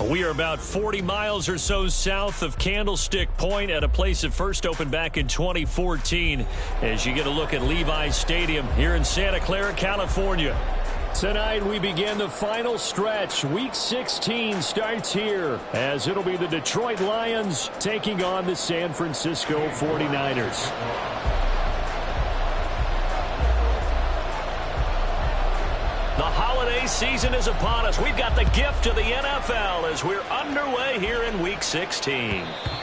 We are about 40 miles or so south of Candlestick Point at a place that first opened back in 2014 as you get a look at Levi's Stadium here in Santa Clara, California. Tonight we begin the final stretch. Week 16 starts here as it'll be the Detroit Lions taking on the San Francisco 49ers. The holiday season is upon us. We've got the gift of the NFL as we're underway here in Week 16.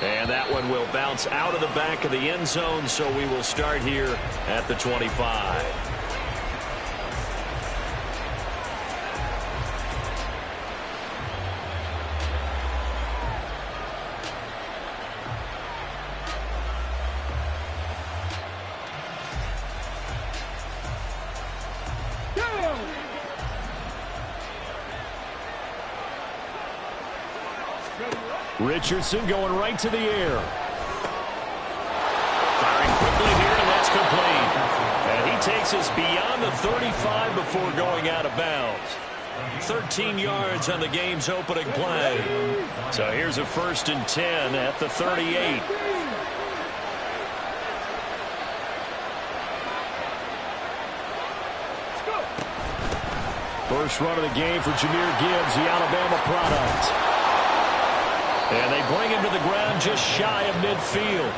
And that one will bounce out of the back of the end zone, so we will start here at the 25. Richardson going right to the air. Firing quickly here, and that's complete. And he takes us beyond the 35 before going out of bounds. 13 yards on the game's opening play. So here's a 1st and 10 at the 38. First run of the game for Jahmyr Gibbs, the Alabama product. And they bring him to the ground just shy of midfield.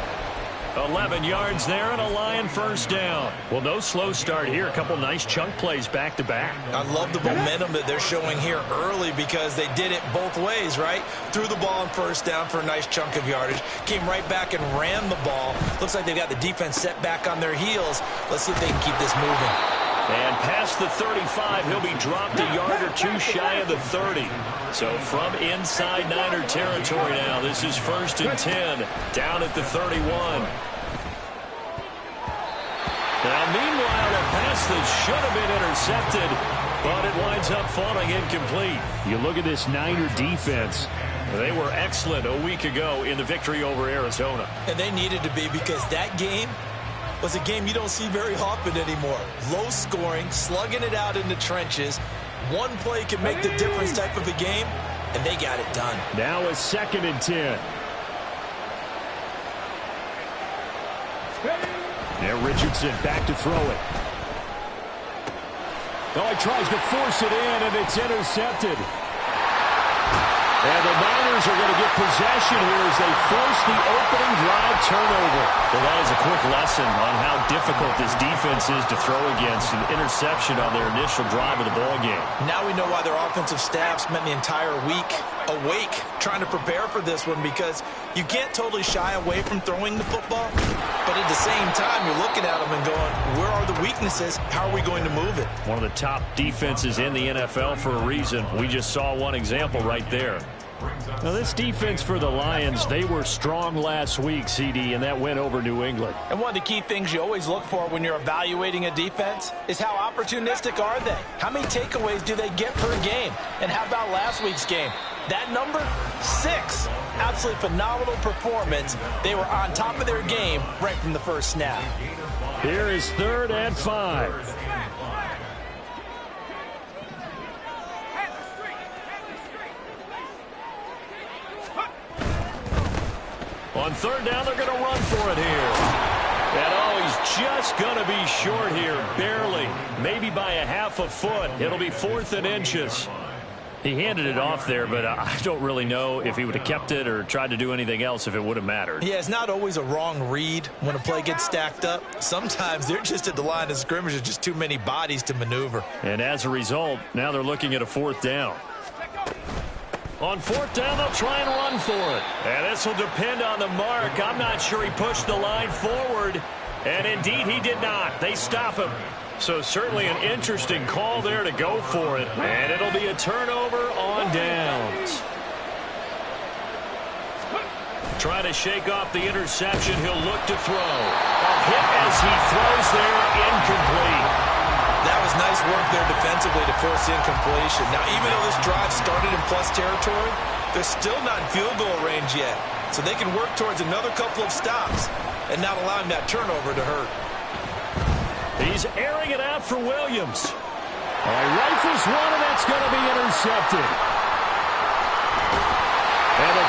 11 yards there and a Lion first down. Well, no slow start here. A couple nice chunk plays back-to-back. I love the momentum that they're showing here early because they did it both ways, right? Threw the ball on first down for a nice chunk of yardage. Came right back and ran the ball. Looks like they've got the defense set back on their heels. Let's see if they can keep this moving. And past the 35, he'll be dropped a yard or two shy of the 30. So from inside Niner territory now, this is 1st and 10 down at the 31. Now, meanwhile, a pass that should have been intercepted, but it winds up falling incomplete. You look at this Niner defense. They were excellent a week ago in the victory over Arizona. And they needed to be because that game was a game you don't see very often anymore. Low scoring, slugging it out in the trenches. One play can make the difference type of a game, and they got it done. Now a 2nd and 10. Now Richardson back to throw it. Oh, he tries to force it in, and it's intercepted. And the Niners are going to get possession here as they force the opening drive turnover. Well, that is a quick lesson on how difficult this defense is to throw against. An interception on their initial drive of the ballgame. Now we know why their offensive staff spent the entire week awake trying to prepare for this one, because you can't totally shy away from throwing the football, but at the same time you're looking at them and going, where are the weaknesses? How are we going to move it? One of the top defenses in the NFL for a reason. We just saw one example right there. Now, this defense for the Lions, they were strong last week, CD, and that went over New England. And one of the key things you always look for when you're evaluating a defense is how opportunistic are they? How many takeaways do they get per game? And how about last week's game? That number, 6. Absolutely phenomenal performance. They were on top of their game right from the first snap. Here is 3rd and 5. On 3rd down, they're going to run for it here. And, oh, he's just going to be short here, barely. Maybe by a half a foot. It'll be 4th and inches. He handed it off there, but I don't really know if he would have kept it or tried to do anything else if it would have mattered. Yeah, it's not always a wrong read when a play gets stacked up. Sometimes they're just at the line of scrimmage. There's just too many bodies to maneuver. And as a result, now they're looking at a 4th down. On 4th down, they'll try and run for it. And this will depend on the mark. I'm not sure he pushed the line forward. And indeed, he did not. They stop him. So certainly an interesting call there to go for it. And it'll be a turnover on downs. Trying to shake off the interception. He'll look to throw. A hit as he throws there, incomplete. That was nice work there defensively to force incompletion. Now, even though this drive started in plus territory, they're still not in field goal range yet. So they can work towards another couple of stops and not allowing that turnover to hurt. He's airing it out for Williams. Rifles one, and that's going to be intercepted.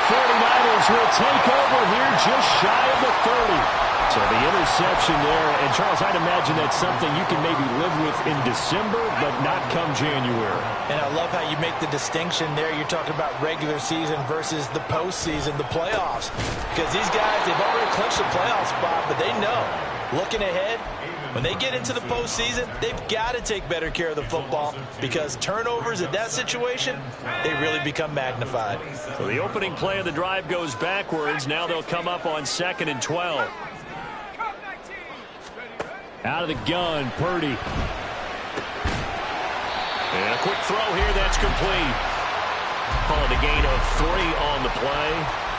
49ers will take over here just shy of the 30. So the interception there. And, Charles, I'd imagine that's something you can maybe live with in December, but not come January. And I love how you make the distinction there. You're talking about regular season versus the postseason, the playoffs. Because these guys, they've already clinched the playoff spot, but they know, looking ahead, when they get into the postseason, they've got to take better care of the football because turnovers in that situation, they really become magnified. So the opening play of the drive goes backwards. Now they'll come up on 2nd and 12. Out of the gun, Purdy. And a quick throw here, that's complete. Call it a gain of 3 on the play.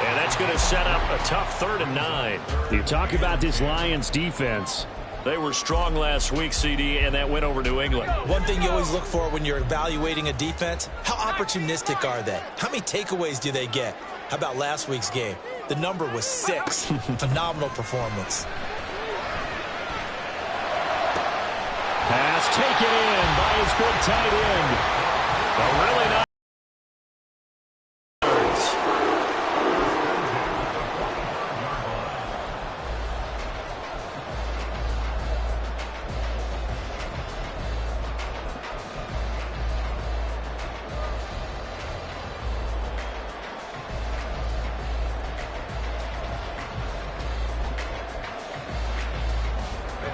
And that's going to set up a tough 3rd and 9. You talk about this Lions defense. They were strong last week, CD, and that went over New England. One thing you always look for when you're evaluating a defense, how opportunistic are they? How many takeaways do they get? How about last week's game? The number was 6. Phenomenal performance. Pass taken in by his big tight end. A really nice.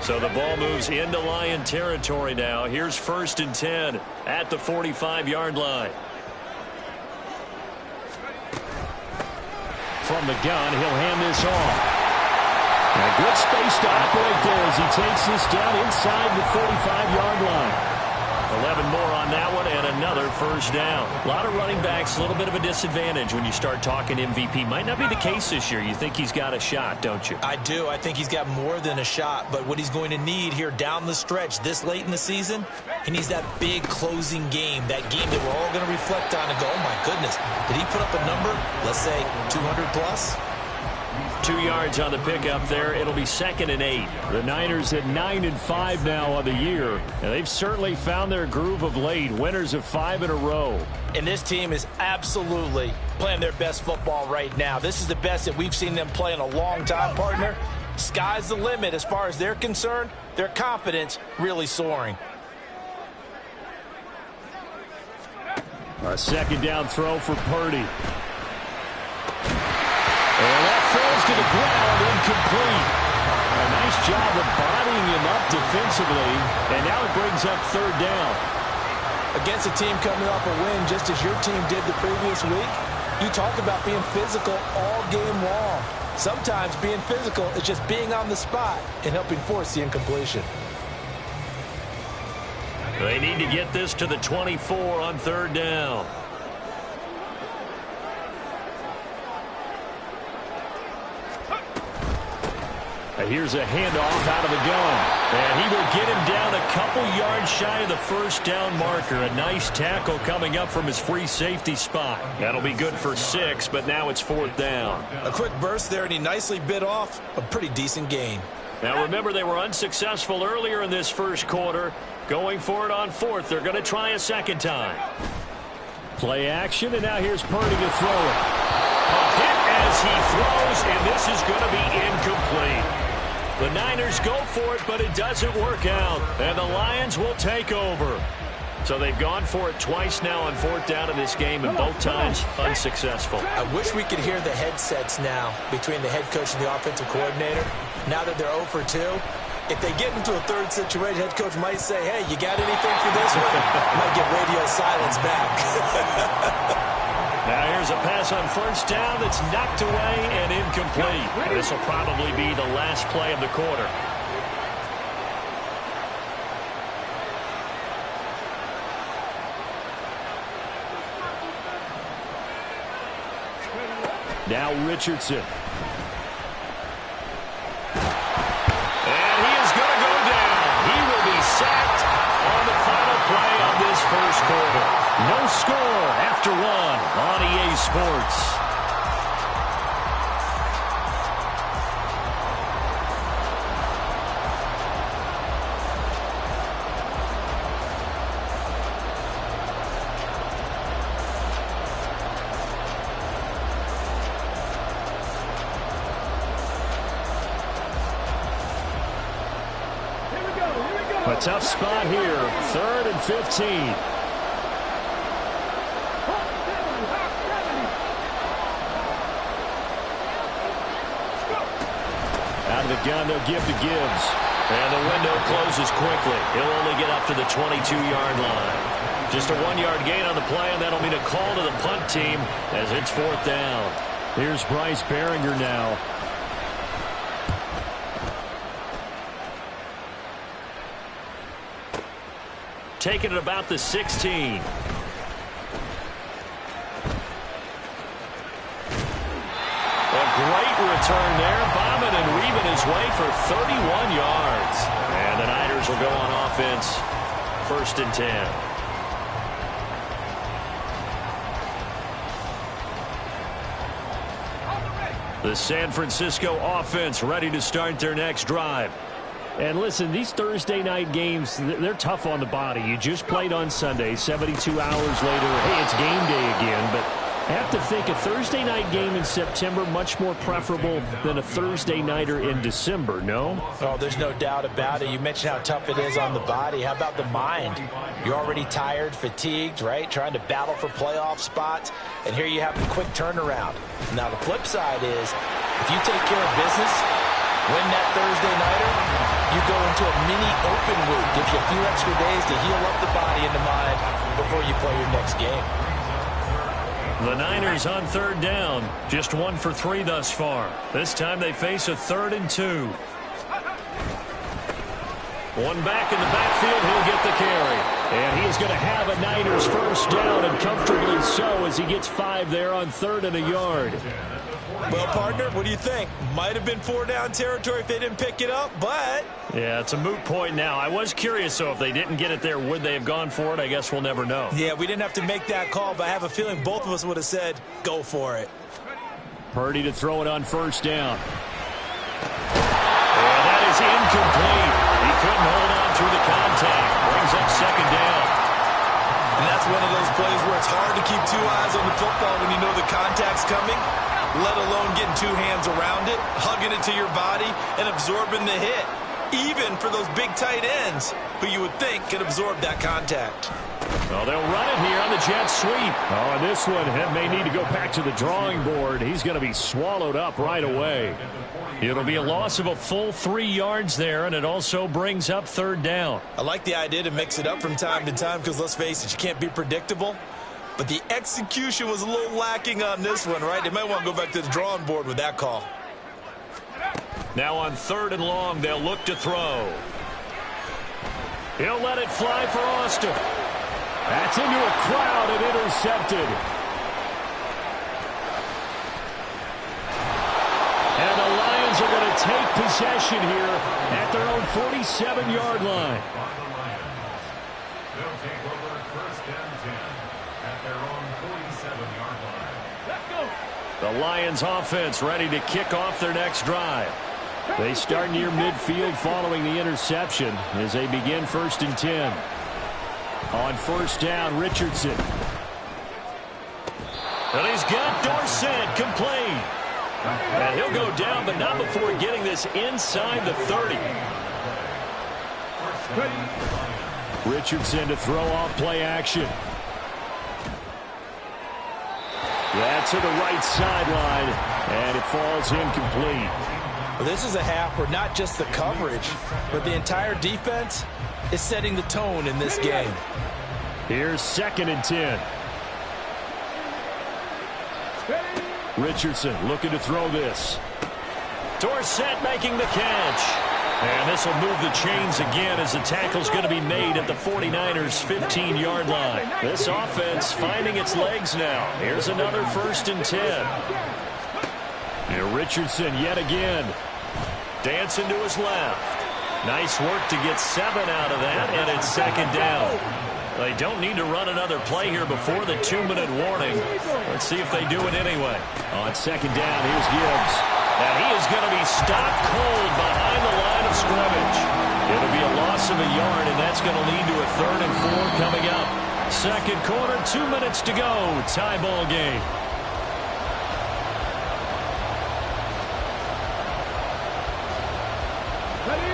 So the ball moves into Lion territory now. Here's 1st and 10 at the 45-yard line. From the gun, he'll hand this off. And a good space to operate there as he takes this down inside the 45-yard line. 11 more on that one and another 1st down. A lot of running backs, a little bit of a disadvantage when you start talking MVP. Might not be the case this year. You think he's got a shot, don't you? I do. I think he's got more than a shot. But what he's going to need here down the stretch this late in the season, he needs that big closing game, that game that we're all going to reflect on and go, oh, my goodness, did he put up a number, let's say 200 plus? 2 yards on the pickup there. It'll be 2nd and 8. The Niners at 9-5 now on the year. And they've certainly found their groove of late. Winners of 5 in a row. And this team is absolutely playing their best football right now. This is the best that we've seen them play in a long time, partner. Sky's the limit as far as they're concerned. Their confidence really soaring. A 2nd down throw for Purdy. And that falls to the ground, incomplete. A nice job of bodying him up defensively, and now it brings up 3rd down. Against a team coming off a win just as your team did the previous week, you talk about being physical all game long. Sometimes being physical is just being on the spot and helping force the incompletion. They need to get this to the 24 on 3rd down. And here's a handoff out of the gun. And he will get him down a couple yards shy of the 1st down marker. A nice tackle coming up from his free safety spot. That'll be good for 6, but now it's 4th down. A quick burst there, and he nicely bit off a pretty decent gain. Now remember, they were unsuccessful earlier in this 1st quarter. Going for it on 4th. They're going to try a 2nd time. Play action, and now here's Purdy to throw it. A hit as he throws, and this is going to be incomplete. The Niners go for it, but it doesn't work out. And the Lions will take over. So they've gone for it twice now on 4th down in this game, and both times unsuccessful. I wish we could hear the headsets now between the head coach and the offensive coordinator. Now that they're 0 for 2, if they get into a 3rd situation, head coach might say, hey, you got anything for this one? Might get radio silence back. Now here's a pass on 1st down that's knocked away and incomplete. This will probably be the last play of the quarter. Now Richardson. And he is going to go down. He will be sacked on the final play of this 1st quarter. No score after 1 on EA Sports. tough spot here. 3rd and 15. Out of the gun, they'll give to Gibbs. And the window closes quickly. He'll only get up to the 22-yard line. Just a 1-yard gain on the play, and that'll mean a call to the punt team as it's 4th down. Here's Bryce Behringer now. Taking it about the 16. A great return there. Bombing and weaving his way for 31 yards. And the Niners will go on offense. 1st and 10. The San Francisco offense ready to start their next drive. And listen, these Thursday night games, they're tough on the body. You just played on Sunday, 72 hours later. Hey, it's game day again, but I have to think a Thursday night game in September much more preferable than a Thursday nighter in December, no? Oh, there's no doubt about it. You mentioned how tough it is on the body. How about the mind? You're already tired, fatigued, right? Trying to battle for playoff spots. And here you have the quick turnaround. Now, the flip side is, if you take care of business, win that Thursday nighter, you go into a mini open week. Gives you a few extra days to heal up the body and the mind before you play your next game. The Niners on 3rd down. Just 1 for 3 thus far. This time they face a 3rd and 2. One back in the backfield. He'll get the carry. And he's going to have a Niners 1st down, and comfortably so, as he gets 5 there on 3rd and a yard. Well, partner, what do you think? Might have been 4-down territory if they didn't pick it up, but... Yeah, it's a moot point now. I was curious, so if they didn't get it there, would they have gone for it? I guess we'll never know. Yeah, we didn't have to make that call, but I have a feeling both of us would have said, go for it. Purdy to throw it on 1st down. And that is incomplete. He couldn't hold on through the contact. Brings up 2nd down. And that's one of those plays where it's hard to keep 2 eyes on the football when you know the contact's coming, let alone getting 2 hands around it, hugging it to your body, and absorbing the hit. Even for those big tight ends who you would think could absorb that contact. Well, they'll run it here on the jet sweep. Oh, and this one may need to go back to the drawing board. He's going to be swallowed up right away. It'll be a loss of a full 3 yards there, and it also brings up 3rd down. I like the idea to mix it up from time to time because, let's face it, you can't be predictable. But the execution was a little lacking on this one, right? They might want to go back to the drawing board with that call. Now on 3rd and long, they'll look to throw. He'll let it fly for Austin. That's into a crowd and intercepted. And the Lions are going to take possession here at their own 47-yard line. They'll take over 1st and 10 at their own 47-yard line. Let's go. The Lions offense ready to kick off their next drive. They start near midfield following the interception as they begin 1st and 10. On 1st down, Richardson. And he's got Dorsett complete. And he'll go down, but not before getting this inside the 30. Richardson to throw off play action. That's to the right sideline, and it falls incomplete. Well, this is a half where not just the coverage, but the entire defense is setting the tone in this game. Here's 2nd and 10. Richardson looking to throw this. Dorsett making the catch. And this will move the chains again as the tackle's going to be made at the 49ers' 15-yard line. This offense finding its legs now. Here's another 1st and 10. Here Richardson yet again. Dancing to his left. Nice work to get 7 out of that, and it's 2nd down. They don't need to run another play here before the 2-minute warning. Let's see if they do it anyway. On 2nd down, here's Gibbs. And he is going to be stopped cold behind the line of scrimmage. It'll be a loss of a yard, and that's going to lead to a 3rd and 4 coming up. 2nd quarter, 2 minutes to go. Tie ball game.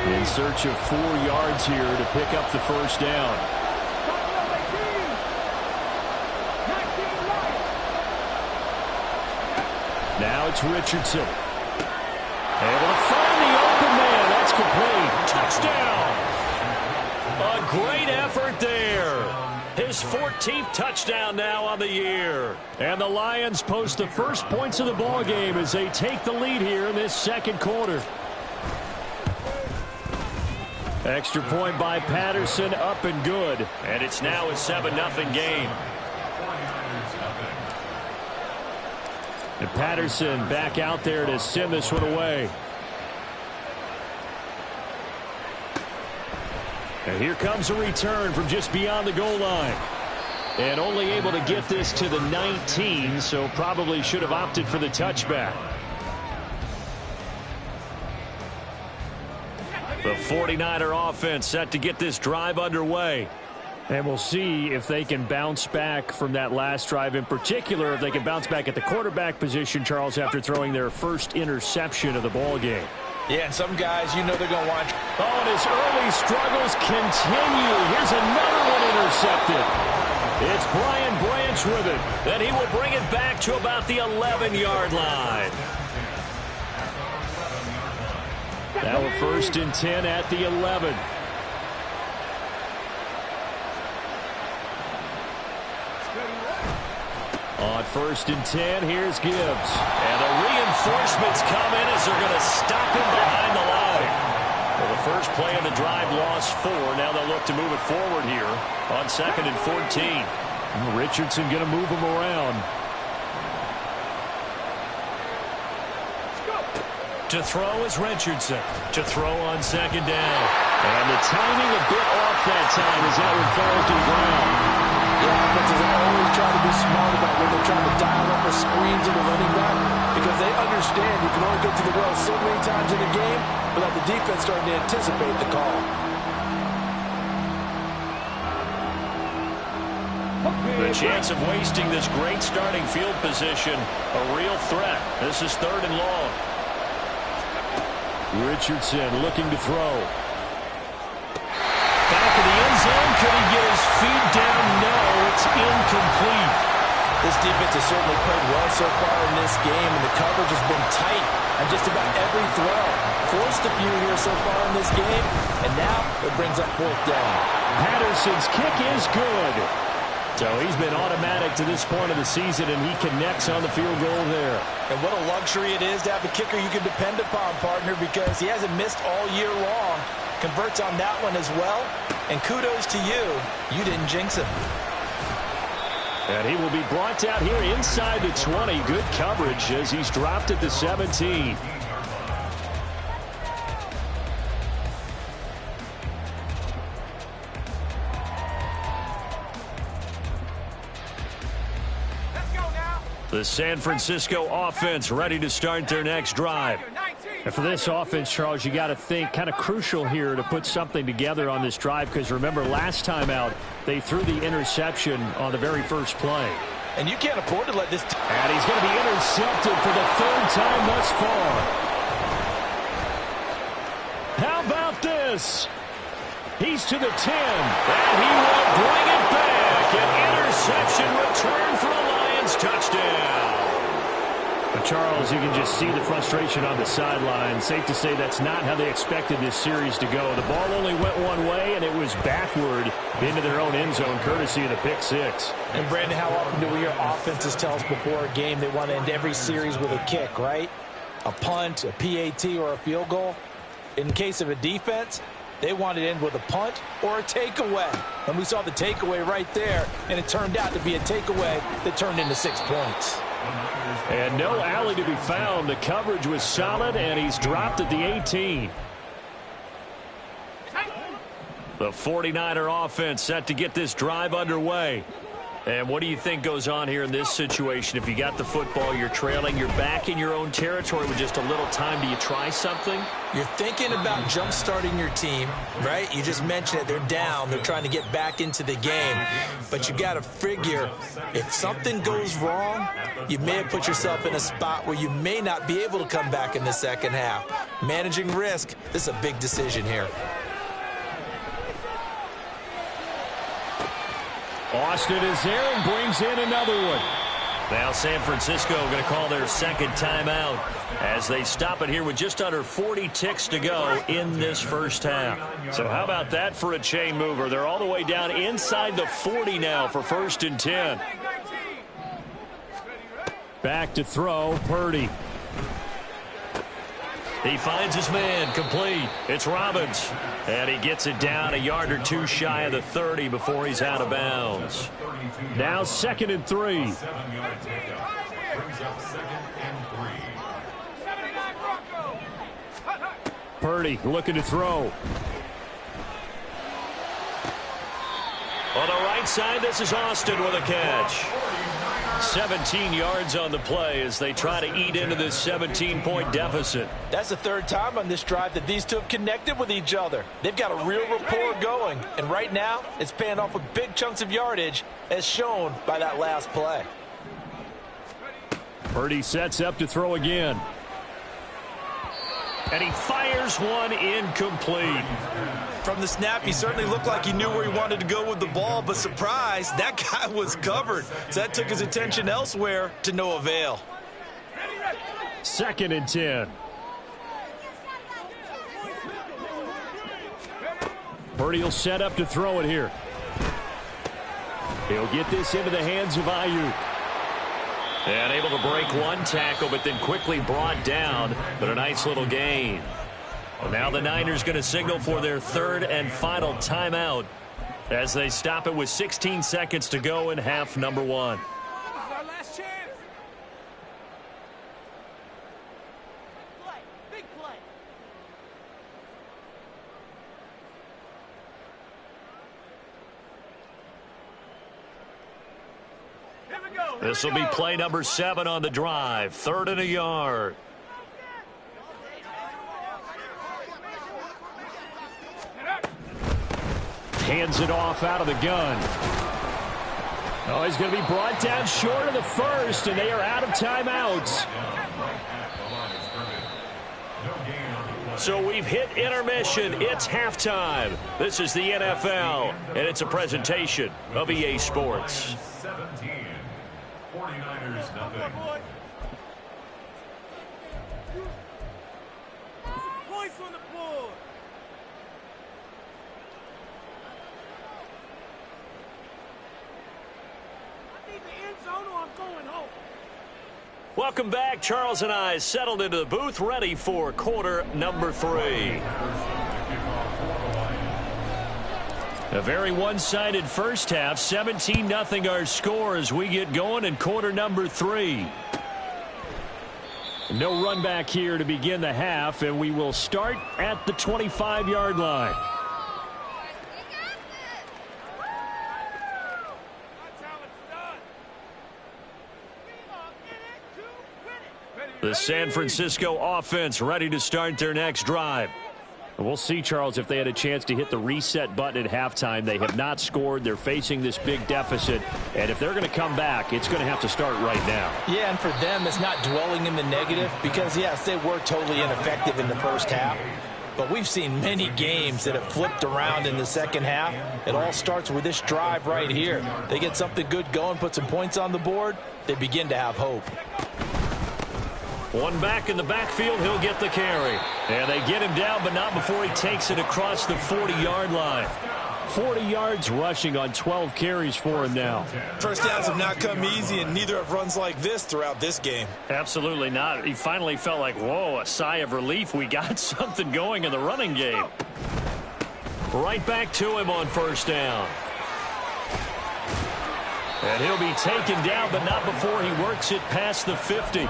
In search of 4 yards here to pick up the first down. Now it's Richardson. Able to find the open man. That's complete. Touchdown. A great effort there. His 14th touchdown now on the year. And the Lions post the first points of the ball game as they take the lead here in this second quarter. Extra point by Patterson, up and good. And it's now a 7-0 game. And Patterson back out there to send this one away. And here comes a return from just beyond the goal line. And only able to get this to the 19, so probably should have opted for the touchback. The 49er offense set to get this drive underway. And we'll see if they can bounce back from that last drive, in particular if they can bounce back at the quarterback position, Charles, after throwing their first interception of the ball game. Yeah, and some guys, you know they're going to want. Oh, and his early struggles continue. Here's another one intercepted. It's Brian Branch with it. Then he will bring it back to about the 11-yard line. Now a 1st and 10 at the 11. On 1st and 10, here's Gibbs. And the reinforcements come in as they're going to stop him behind the line. Well, the first play of the drive lost 4. Now they'll look to move it forward here on 2nd and 14. Richardson going to move him around. To throw is Richardson. To throw on 2nd down. And the timing a bit off that time as that one falls to the ground. The offenses always try to be smart about when they're trying to dial up a screen to the running back, because they understand you can only get to the well so many times in the game without the defense starting to anticipate the call. The chance of wasting this great starting field position, a real threat. This is 3rd and long. Richardson looking to throw. Back in the end zone. Could he get his feet down? No, it's incomplete. This defense has certainly played well so far in this game, and the coverage has been tight on just about every throw. Forced a few here so far in this game, and now it brings up 4th down. Patterson's kick is good. So he's been automatic to this point of the season, and he connects on the field goal there. And what a luxury it is to have a kicker you can depend upon, partner, because he hasn't missed all year long. Converts on that one as well. And kudos to you. You didn't jinx him. And he will be brought down here inside the 20. Good coverage as he's dropped at the 17. The San Francisco offense ready to start their next drive. And for this offense, Charles, you got to think kind of crucial here to put something together on this drive, because remember last time out they threw the interception on the very first play. And you can't afford to let this. And he's going to be intercepted for the 3rd time thus far. How about this? He's to the 10. And he will bring it back. An interception return for a Lions touchdown. But Charles, you can just see the frustration on the sideline. Safe to say that's not how they expected this series to go. The ball only went one way, and it was backward into their own end zone, courtesy of the pick 6. And Brandon, how often do we hear offenses tell us before a game they want to end every series with a kick, right? A punt, a PAT, or a field goal. In case of a defense, they want to end with a punt or a takeaway. And we saw the takeaway right there, and it turned out to be a takeaway that turned into 6 points. And no alley to be found. The coverage was solid, and he's dropped at the 18. The 49er offense set to get this drive underway. And what do you think goes on here in this situation? If you got the football, you're trailing, you're back in your own territory with just a little time. Do you try something? You're thinking about jump-starting your team, right? You just mentioned it. They're down. They're trying to get back into the game. But you got to figure if something goes wrong, you may have put yourself in a spot where you may not be able to come back in the second half. Managing risk, this is a big decision here. Austin is there and brings in another one. Now San Francisco going to call their second timeout as they stop it here with just under 40 ticks to go in this first half. So how about that for a chain mover? They're all the way down inside the 40 now for 1st and 10. Back to throw, Purdy. He finds his man, complete. It's Robbins. And he gets it down a yard or two shy of the 30 before he's out of bounds. Now 2nd and 3. 7-yard takeout. Brings up 2nd and 3. Purdy looking to throw. On the right side, this is Austin with a catch. 17 yards on the play as they try to eat into this 17-point deficit. That's the third time on this drive that these two have connected with each other. They've got a real rapport going, and right now it's paying off with big chunks of yardage as shown by that last play. Purdy sets up to throw again. And he fires one incomplete. From the snap, he certainly looked like he knew where he wanted to go with the ball, but surprise, that guy was covered. So that took his attention elsewhere to no avail. 2nd and 10. Purdy will set up to throw it here. He'll get this into the hands of Ayuk. And able to break one tackle, but then quickly brought down. But a nice little gain. Well, now the Niners going to signal for their third and final timeout as they stop it with 16 seconds to go in half number 1. This is our last chance. Big play. Here we go. This will be play number 7 on the drive. 3rd and a yard. Hands it off out of the gun. Oh, he's going to be brought down short of the first, and they are out of timeouts. So we've hit intermission. It's halftime. This is the NFL, and it's a presentation of EA Sports. 17. 49ers nothing. Points on the board. I need the end zone or I'm going home. Welcome back. Charles and I settled into the booth, ready for quarter number 3. A very one-sided first half. 17-0 our score as we get going in quarter number 3. No run back here to begin the half, and we will start at the 25-yard line. The San Francisco offense ready to start their next drive. We'll see, Charles, if they had a chance to hit the reset button at halftime. They have not scored. They're facing this big deficit. And if they're going to come back, it's going to have to start right now. Yeah, and for them, it's not dwelling in the negative because, yes, they were totally ineffective in the first half. But we've seen many games that have flipped around in the second half. It all starts with this drive right here. They get something good going, put some points on the board, they begin to have hope. One back in the backfield, he'll get the carry. And they get him down, but not before he takes it across the 40-yard line. 40 yards rushing on 12 carries for him now. First downs have not come easy, and neither have runs like this throughout this game. Absolutely not. He finally felt like, whoa, a sigh of relief. We got something going in the running game. Right back to him on first down. And he'll be taken down, but not before he works it past the 50.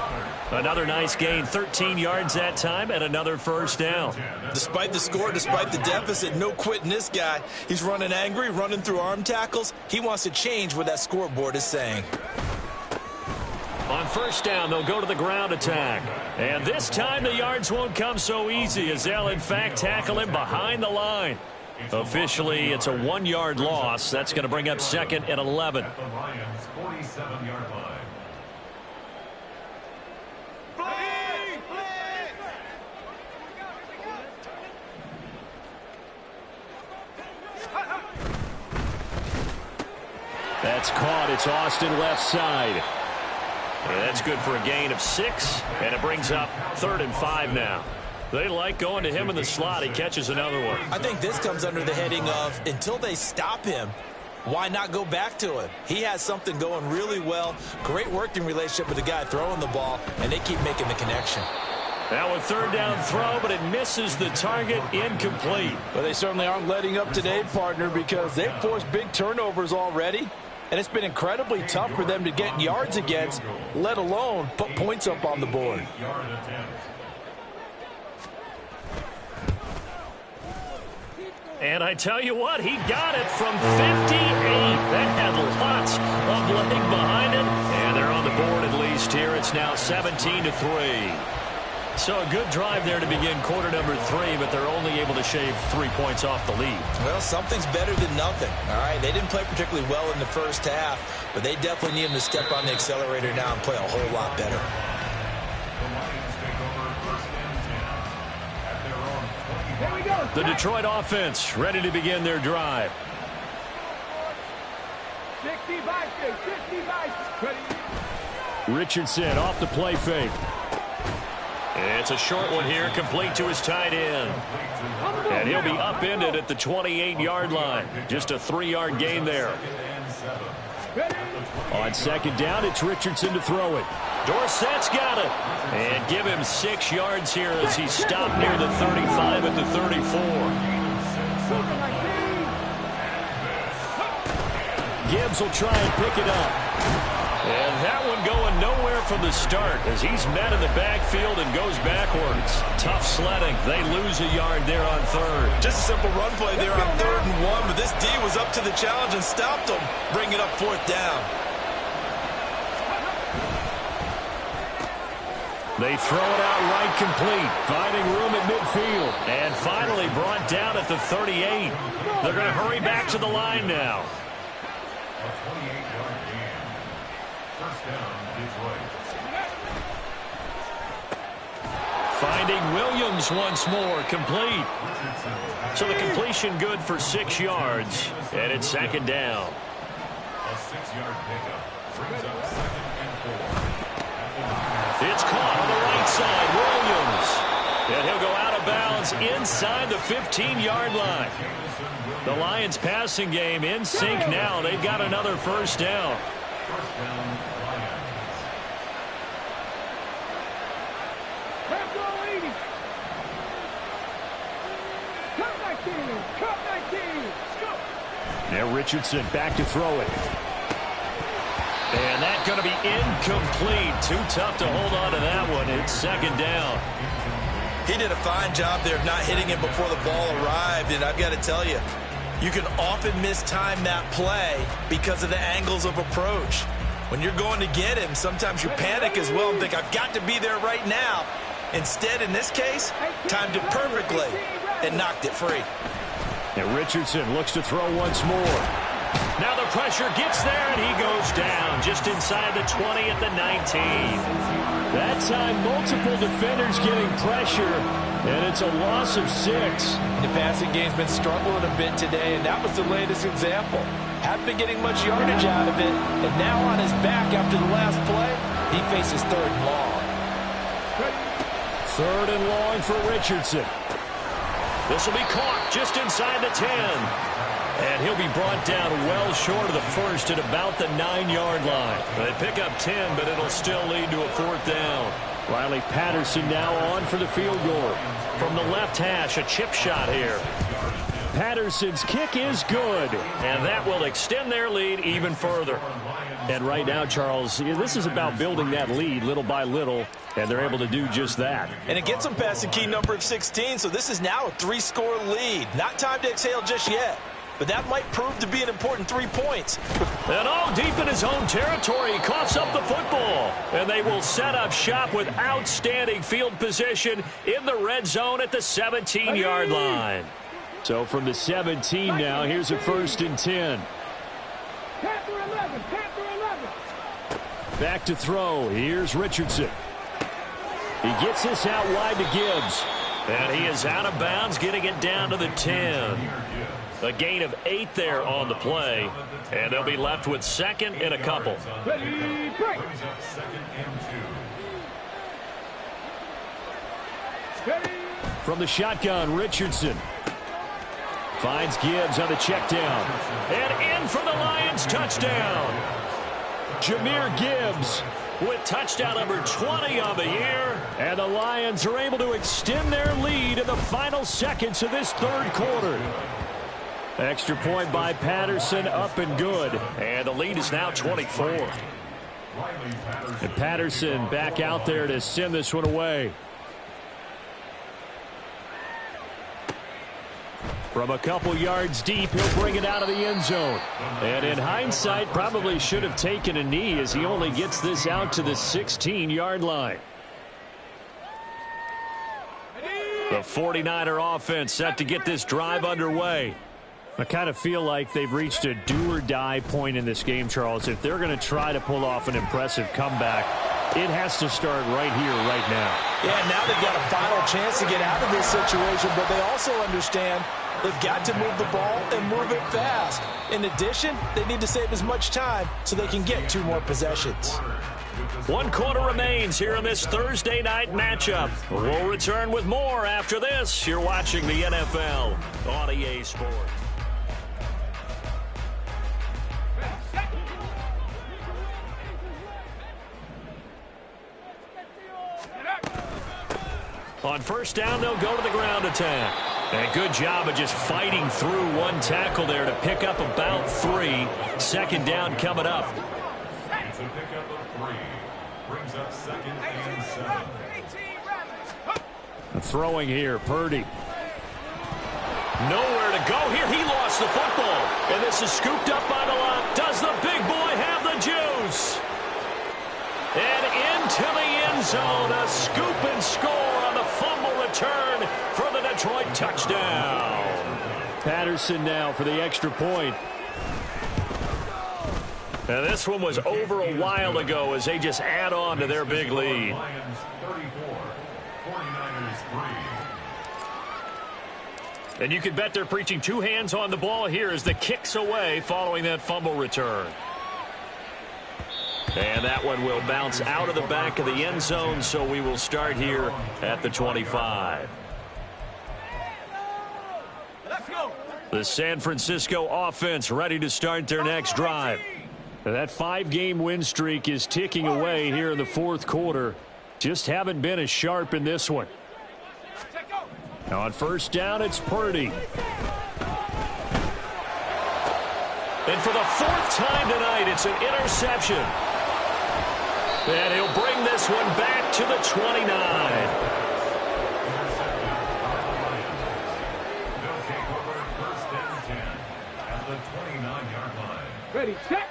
Another nice gain, 13 yards that time, and another first down. Despite the score, despite the deficit, no quitting this guy. He's running angry, running through arm tackles. He wants to change what that scoreboard is saying. On first down, they'll go to the ground attack. And this time the yards won't come so easy as they'll, in fact, tackle him behind the line. Officially, it's a 1-yard loss. That's going to bring up second and 11. At the Lions' 47-yard line. That's caught. It's Austin left side. And that's good for a gain of 6, and it brings up 3rd and 5 now. They like going to him in the slot. He catches another one. I think this comes under the heading of until they stop him, why not go back to him? He has something going really well. Great working relationship with the guy throwing the ball, and they keep making the connection. Now a 3rd down throw, but it misses the target, incomplete. Well, they certainly aren't letting up today, partner, because they've forced big turnovers already. And it's been incredibly tough for them to get yards against, let alone put points up on the board. And I tell you what, he got it from 58. That had lots of leg behind it. And they're on the board at least here. It's now 17-3. So a good drive there to begin quarter number 3, but they're only able to shave 3 points off the lead. Well, something's better than nothing. All right, they didn't play particularly well in the first half, but they definitely need him to step on the accelerator now and play a whole lot better. The Lions take over 1st and 10 at their own 25. The Detroit offense ready to begin their drive. 60 by 60 by. Richardson off the play fake. It's a short one here, complete to his tight end. And he'll be upended at the 28-yard line. Just a 3-yard gain there. On 2nd down, it's Richardson to throw it. Dorsett's got it. And give him 6 yards here as he stopped near the 35 at the 34. Gibbs will try and pick it up. And that one going nowhere from the start as he's met in the backfield and goes backwards. Tough sledding. They lose a yard there on 3rd. Just a simple run play there on 3rd and 1, but this D was up to the challenge and stopped them, bringing up 4th down. They throw it out right complete, finding room at midfield. And finally brought down at the 38. They're going to hurry back to the line now. A 28-yard gain. 1st down, Detroit. Finding Williams once more, complete. So the completion good for 6 yards, and it's 2nd down. A 6-yard pickup brings up 2nd and 4. It's caught on the right side, Williams. And he'll go out of bounds inside the 15-yard line. The Lions passing game in sync now. They've got another 1st down. 1st down, Lions. Now Richardson back to throw it. And that's going to be incomplete. Too tough to hold on to that one. It's 2nd down. He did a fine job there of not hitting it before the ball arrived, and I've got to tell you, you can often mistime that play because of the angles of approach. When you're going to get him, sometimes you panic as well and think, I've got to be there right now. Instead, in this case, timed it perfectly and knocked it free. And Richardson looks to throw once more. Now the pressure gets there, and he goes down just inside the 20 at the 19. That time, multiple defenders getting pressure, and it's a loss of 6. The passing game's been struggling a bit today, and that was the latest example. Haven't been getting much yardage out of it, and now on his back after the last play, he faces 3rd and long. 3rd and long for Richardson. This will be caught just inside the 10. And he'll be brought down well short of the 1st at about the 9-yard line. They pick up 10, but it'll still lead to a 4th down. Riley Patterson now on for the field goal. From the left hash, a chip shot here. Patterson's kick is good. And that will extend their lead even further. Lions And right now, Charles, this is about building that lead little by little, and they're able to do just that. And it gets them past the key number of 16, so this is now a 3-score lead. Not time to exhale just yet, but that might prove to be an important 3 points. And all deep in his own territory, he coughs up the football. And they will set up shop with outstanding field position in the red zone at the 17-yard line. So from the 17 now, here's a 1st and 10. Back to throw. Here's Richardson. He gets this out wide to Gibbs. And he is out of bounds, getting it down to the 10. A gain of 8 there on the play. And they'll be left with 2nd and a couple. Ready, break. From the shotgun, Richardson finds Gibbs on the check down. And in for the Lions touchdown. Jahmyr Gibbs with touchdown number 20 on the year. And the Lions are able to extend their lead in the final seconds of this 3rd quarter. Extra point by Patterson, up and good. And the lead is now 24. And Patterson back out there to send this one away. From a couple yards deep, he'll bring it out of the end zone. And in hindsight, probably should have taken a knee as he only gets this out to the 16-yard line. The 49er offense set to get this drive underway. I kind of feel like they've reached a do-or-die point in this game, Charles. If they're going to try to pull off an impressive comeback, it has to start right here, right now. Yeah, now they've got a final chance to get out of this situation, but they also understand they've got to move the ball and move it fast. In addition, they need to save as much time so they can get 2 more possessions. 1 quarter remains here in this Thursday night matchup. We'll return with more after this. You're watching the NFL on EA Sports. On 1st down, they'll go to the ground attack. And good job of just fighting through 1 tackle there to pick up about 3. 2nd down coming up. It's a pickup of 3. Brings up 2nd and 7. Throwing here, Purdy. Nowhere to go here. He lost the football. And this is scooped up by the line. Does the big boy have the juice? And into the end zone. A scoop and score on the fumble return for the Detroit touchdown. Patterson now for the extra point. And this one was over a while ago as they just add on to their big lead. Lions 34, 49ers 3. And you can bet they're preaching 2 hands on the ball here as the kick's away following that fumble return. And that one will bounce out of the back of the end zone, so we will start here at the 25. Let's go. The San Francisco offense ready to start their next drive. That 5-game win streak is ticking away here in the 4th quarter. Just haven't been as sharp in this one. Now on 1st down, it's Purdy. And for the 4th time tonight, it's an interception. And he'll bring this one back to the 29. They'll take over 1st and 10 at the 29-yard line. Ready, set.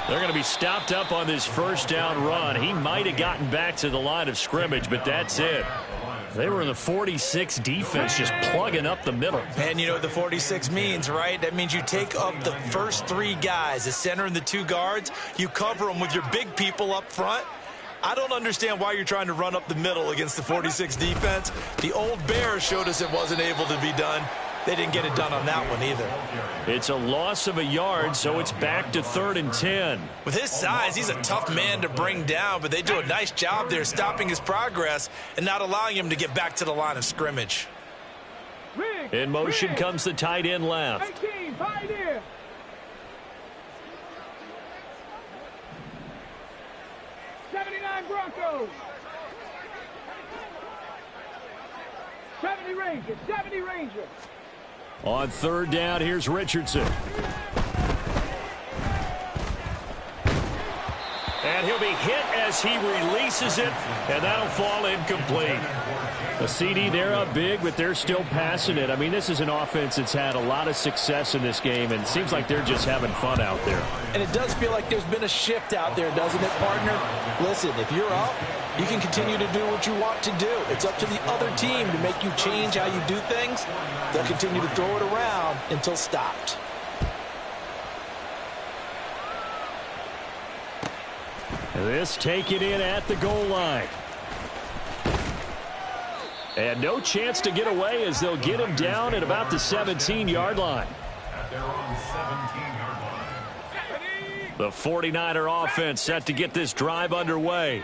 They're going to be stopped up on this 1st down run. He might have gotten back to the line of scrimmage, but that's it. They were in the 46 defense, just plugging up the middle. And you know what the 46 means, right? That means you take up the first 3 guys, the center and the 2 guards. You cover them with your big people up front. I don't understand why you're trying to run up the middle against the 46 defense. The old Bears showed us it wasn't able to be done. They didn't get it done on that one either. It's a loss of a yard, so it's back to 3rd and 10. With his size, he's a tough man to bring down, but they do a nice job there stopping his progress and not allowing him to get back to the line of scrimmage. Rig. In motion comes the tight end left. 18, Pioneer. 79 Broncos. 70 Rangers. 70 Rangers. On third down, here's Richardson. And he'll be hit as he releases it, and that'll fall incomplete. A CD, they're up big, but they're still passing it. I mean, this is an offense that's had a lot of success in this game, and it seems like they're just having fun out there. And it does feel like there's been a shift out there, doesn't it, partner? Listen, if you're up, you can continue to do what you want to do. It's up to the other team to make you change how you do things. They'll continue to throw it around until stopped. This taken in at the goal line. And no chance to get away as they'll get him down at about the 17-yard line. At their own 17-yard line. The 49er offense set to get this drive underway.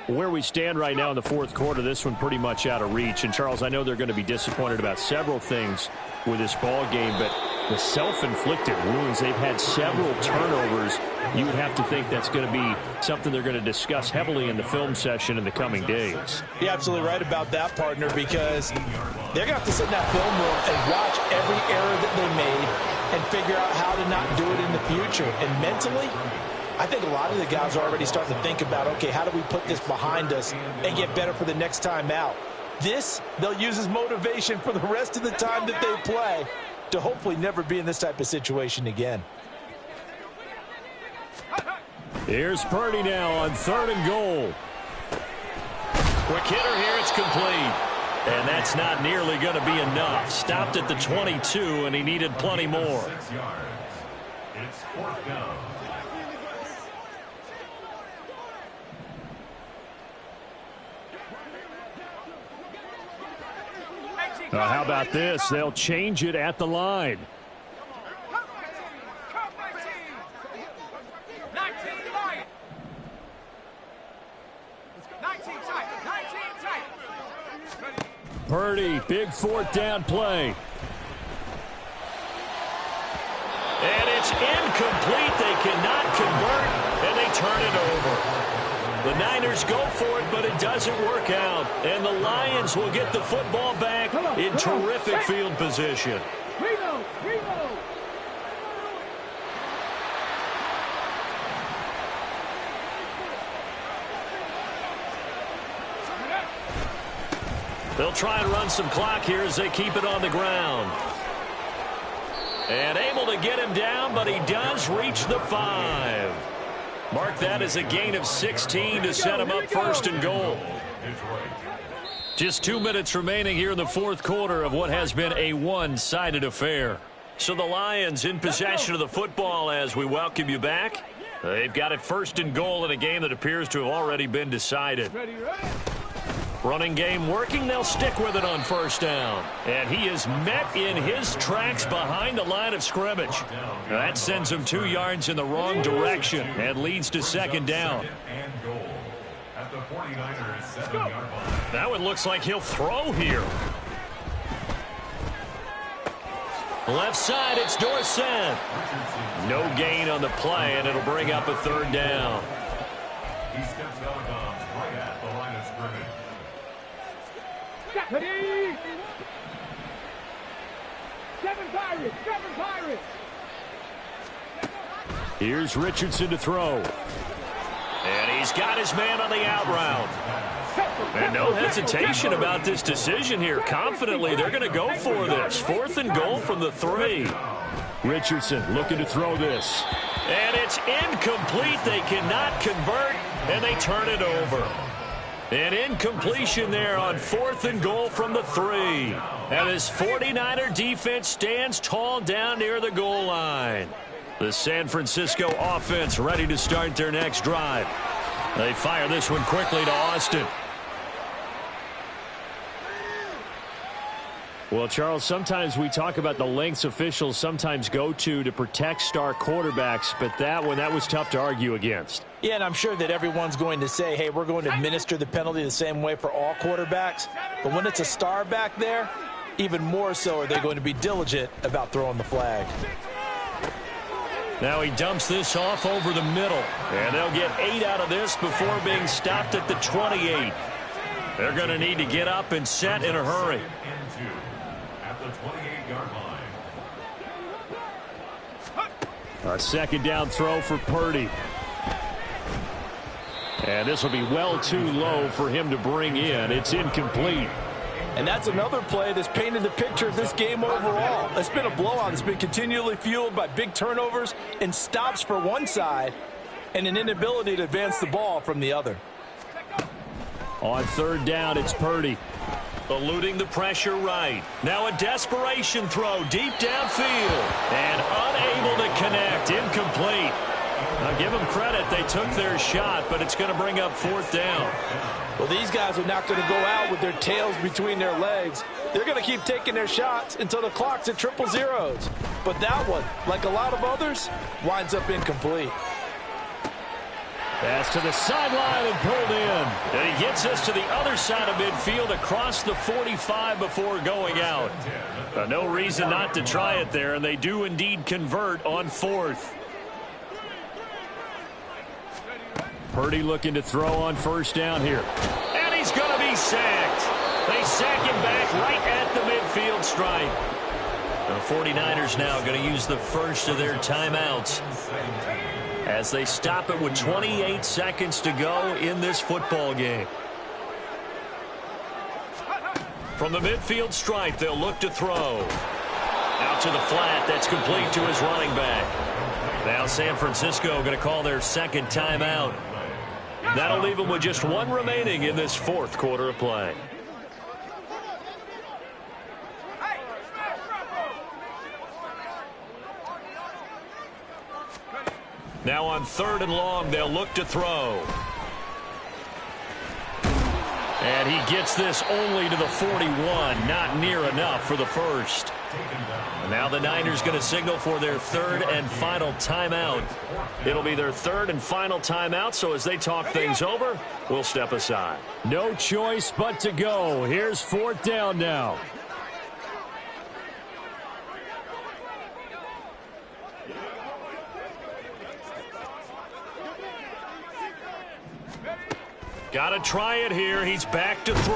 Where we stand right now in the fourth quarter, this one pretty much out of reach. And, Charles, I know they're going to be disappointed about several things with this ball game, but the self-inflicted wounds, they've had several turnovers. You would have to think that's going to be something they're going to discuss heavily in the film session in the coming days. You're absolutely right about that, partner, because they're going to have to sit in that film room and watch every error that they made and figure out how to not do it in the future. And mentally, I think a lot of the guys are already starting to think about, okay, how do we put this behind us and get better for the next time out? This, they'll use as motivation for the rest of the time that they play to hopefully never be in this type of situation again. Here's Purdy now on 3rd and goal. Quick hitter here, it's complete. And that's not nearly going to be enough. Stopped at the 22, and he needed plenty more. 6 yards. It's 4th down. How about this? They'll change it at the line. 19 Lions. 19 tight. 19 tight. Purdy, big 4th down play. And it's incomplete. They cannot convert, and they turn it over. The Niners go for it, but it doesn't work out. And the Lions will get the football back in terrific field position. Reload. They'll try and run some clock here as they keep it on the ground. And able to get him down, but he does reach the 5. Mark that as a gain of 16 to set him up 1st and goal. Just 2 minutes remaining here in the fourth quarter of what has been a one-sided affair. So the Lions in possession of the football as we welcome you back. They've got it 1st and goal in a game that appears to have already been decided. Running game working, they'll stick with it on 1st down. And he is met in his tracks behind the line of scrimmage. That sends him 2 yards in the wrong direction and leads to 2nd down. And goal at the 49ers 7-yard line. That one looks like he'll throw here. Left side, it's Dorsett. No gain on the play, and it'll bring up a 3rd down. He steps out of bounds right at the line of scrimmage. Ready. 7 Pirates. 7 Pirates. Here's Richardson to throw. And he's got his man on the out route. And no hesitation about this decision here. Confidently, they're going to go for this. 4th and goal from the 3. Richardson looking to throw this. And it's incomplete. They cannot convert, and they turn it over. An incompletion there on 4th and goal from the 3. And this 49er defense stands tall down near the goal line. The San Francisco offense ready to start their next drive. They fire this one quickly to Austin. Well, Charles, sometimes we talk about the lengths officials sometimes go to protect star quarterbacks, but that one, that was tough to argue against. Yeah, and I'm sure that everyone's going to say, hey, we're going to administer the penalty the same way for all quarterbacks. But when it's a star back there, even more so are they going to be diligent about throwing the flag. Now he dumps this off over the middle, and they'll get 8 out of this before being stopped at the 28. They're going to need to get up and set in a hurry. At the 28-yard line. A second down throw for Purdy. And this will be well too low for him to bring in. It's incomplete. And that's another play that's painted the picture of this game overall. It's been a blowout. It's been continually fueled by big turnovers and stops for one side and an inability to advance the ball from the other. On third down, it's Purdy. Eluding the pressure right. Now a desperation throw deep downfield. And unable to connect. Incomplete. Now give them credit. They took their shot, but it's going to bring up fourth down. Well, these guys are not going to go out with their tails between their legs. They're going to keep taking their shots until the clock's at triple zeros. But that one, like a lot of others, winds up incomplete. Pass to the sideline and pulled in. And he gets us to the other side of midfield across the 45 before going out. No reason not to try it there, and they do indeed convert on fourth. Purdy looking to throw on first down here. And he's going to be sacked. They sack him back right at the midfield stripe. The 49ers now going to use the first of their timeouts as they stop it with 28 seconds to go in this football game. From the midfield stripe, they'll look to throw. Out to the flat. That's complete to his running back. Now San Francisco going to call their second timeout. That'll leave them with just one remaining in this fourth quarter of play. Now on third and long, they'll look to throw. And he gets this only to the 41. Not near enough for the first. And now the Niners going to signal for their third and final timeout. It'll be their third and final timeout, so as they talk things over, we'll step aside. No choice but to go. Here's fourth down now. Got to try it here. He's back to throw.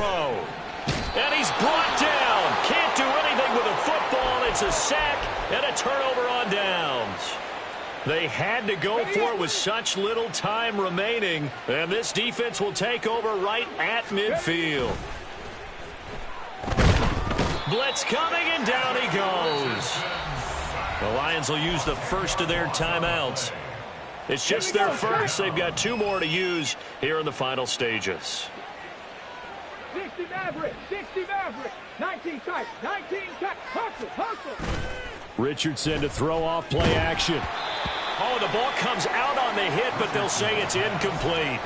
And he's brought down. Can't do anything with a football. It's a sack and a turnover on downs. They had to go for it with such little time remaining. And this defense will take over right at midfield. Blitz coming, and down he goes. The Lions will use the first of their timeouts. It's just their first. They've got 2 more to use here in the final stages. 60 Maverick, 60 Maverick, 19 tight, 19 tight, hustle. Richardson to throw off play action. Oh, the ball comes out on the hit, but they'll say it's incomplete.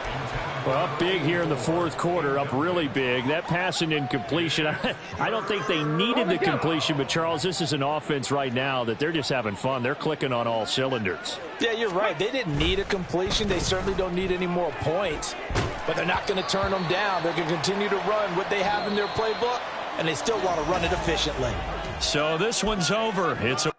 Well, up big here in the fourth quarter, up really big. That pass and incompletion, I don't think they needed the completion, but Charles, this is an offense right now that they're just having fun. They're clicking on all cylinders. Yeah, you're right. They didn't need a completion. They certainly don't need any more points, but they're not going to turn them down. They're going to continue to run what they have in their playbook, and they still want to run it efficiently. So this one's over. It's a